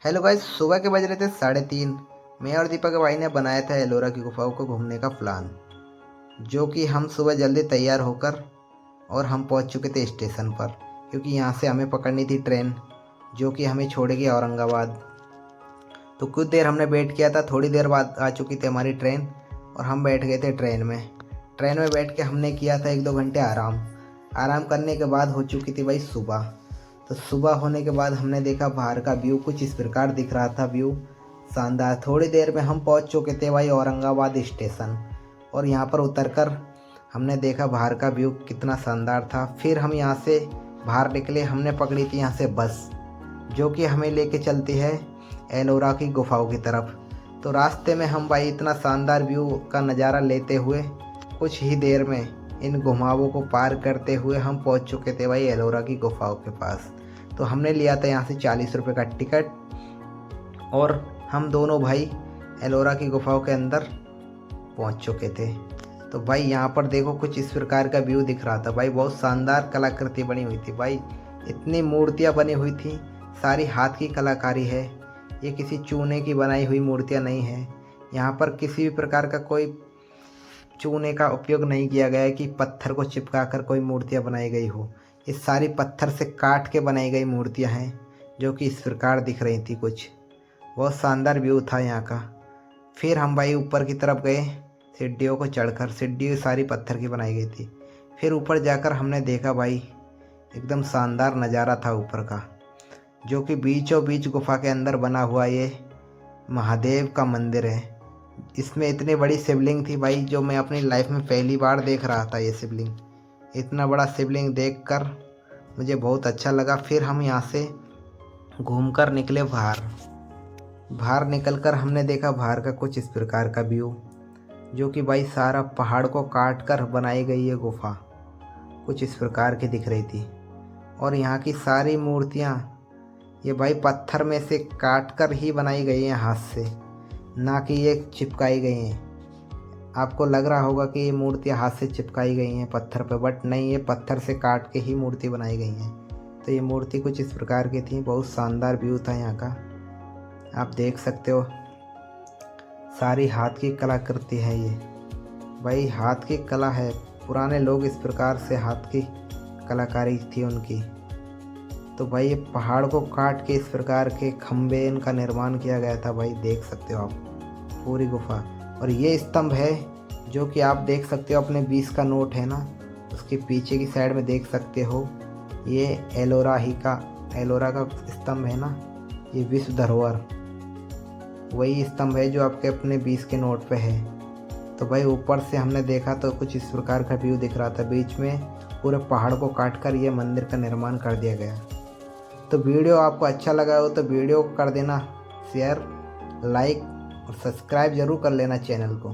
Hello guys, सुबह के बज रहे थे 3:30। मैं और दीपक भाई ने बनाया था एलोरा की गुफाओं को घूमने का प्लान। जो कि हम सुबह जल्दी तैयार होकर और हम पहुंच चुके थे स्टेशन पर, क्योंकि यहाँ से हमें पकड़नी थी ट्रेन जो कि हमें छोड़ेगी औरंगाबाद। तो कुछ देर हमने वेट किया था, थोड़ी देर बाद आ चुकी थी हमारी ट्रेन और हम बैठ गए थे ट्रेन में। ट्रेन में बैठ के हमने किया था 1-2 घंटे आराम। आराम करने के बाद हो चुकी थी भाई सुबह। तो सुबह होने के बाद हमने देखा बाहर का व्यू कुछ इस प्रकार दिख रहा था। व्यू शानदार। थोड़ी देर में हम पहुंच चुके थे भाई औरंगाबाद स्टेशन। और यहाँ पर उतरकर हमने देखा बाहर का व्यू कितना शानदार था। फिर हम यहाँ से बाहर निकले। हमने पकड़ी थी यहाँ से बस जो कि हमें लेके चलती है एलोरा की गुफाओं की तरफ। तो रास्ते में हम भाई इतना शानदार व्यू का नज़ारा लेते हुए कुछ ही देर में इन घुमावों को पार करते हुए हम पहुंच चुके थे भाई एलोरा की गुफाओं के पास। तो हमने लिया था यहाँ से 40 रुपये का टिकट और हम दोनों भाई एलोरा की गुफाओं के अंदर पहुँच चुके थे। तो भाई यहाँ पर देखो कुछ इस प्रकार का व्यू दिख रहा था भाई। बहुत शानदार कलाकृति बनी हुई थी भाई। इतनी मूर्तियाँ बनी हुई थी, सारी हाथ की कलाकारी है। ये किसी चूने की बनाई हुई मूर्तियाँ नहीं है। यहाँ पर किसी भी प्रकार का कोई चूने का उपयोग नहीं किया गया है कि पत्थर को चिपका कर कोई मूर्तियाँ बनाई गई हो। ये सारी पत्थर से काट के बनाई गई मूर्तियाँ हैं जो कि इस प्रकार दिख रही थी कुछ। बहुत शानदार व्यू था यहाँ का। फिर हम भाई ऊपर की तरफ गए सीढ़ियों को चढ़कर। सीढ़ी सारी पत्थर की बनाई गई थी। फिर ऊपर जाकर हमने देखा भाई एकदम शानदार नज़ारा था ऊपर का, जो कि बीचों बीच गुफा के अंदर बना हुआ ये महादेव का मंदिर है। इसमें इतनी बड़ी शिवलिंग थी भाई, जो मैं अपनी लाइफ में पहली बार देख रहा था। ये शिवलिंग, इतना बड़ा शिवलिंग देखकर मुझे बहुत अच्छा लगा। फिर हम यहाँ से घूमकर निकले बाहर निकलकर हमने देखा बाहर का कुछ इस प्रकार का व्यू, जो कि भाई सारा पहाड़ को काट कर बनाई गई ये गुफा कुछ इस प्रकार की दिख रही थी। और यहाँ की सारी मूर्तियाँ ये भाई पत्थर में से काट कर ही बनाई गई हैं हाथ से, ना कि ये चिपकाई गई हैं। आपको लग रहा होगा कि ये मूर्तियाँ हाथ से चिपकाई गई हैं पत्थर पर, बट नहीं, ये पत्थर से काट के ही मूर्ति बनाई गई हैं। तो ये मूर्ति कुछ इस प्रकार की थी। बहुत शानदार व्यू था यहाँ का, आप देख सकते हो। सारी हाथ की कलाकृति है ये भाई, हाथ की कला है। पुराने लोग इस प्रकार से हाथ की कलाकारी थी उनकी। तो भाई ये पहाड़ को काट के इस प्रकार के खम्भे इनका निर्माण किया गया था भाई, देख सकते हो आप पूरी गुफा। और ये स्तंभ है जो कि आप देख सकते हो, अपने 20 का नोट है ना, उसके पीछे की साइड में देख सकते हो। ये एलोरा का स्तंभ है ना, ये विश्व धरोहर वही स्तंभ है जो आपके अपने 20 के नोट पे है। तो भाई ऊपर से हमने देखा तो कुछ इस प्रकार का व्यू दिख रहा था। बीच में पूरे पहाड़ को काटकर ये मंदिर का निर्माण कर दिया गया। तो वीडियो आपको अच्छा लगा हो तो वीडियो को कर देना शेयर, लाइक और सब्सक्राइब ज़रूर कर लेना चैनल को।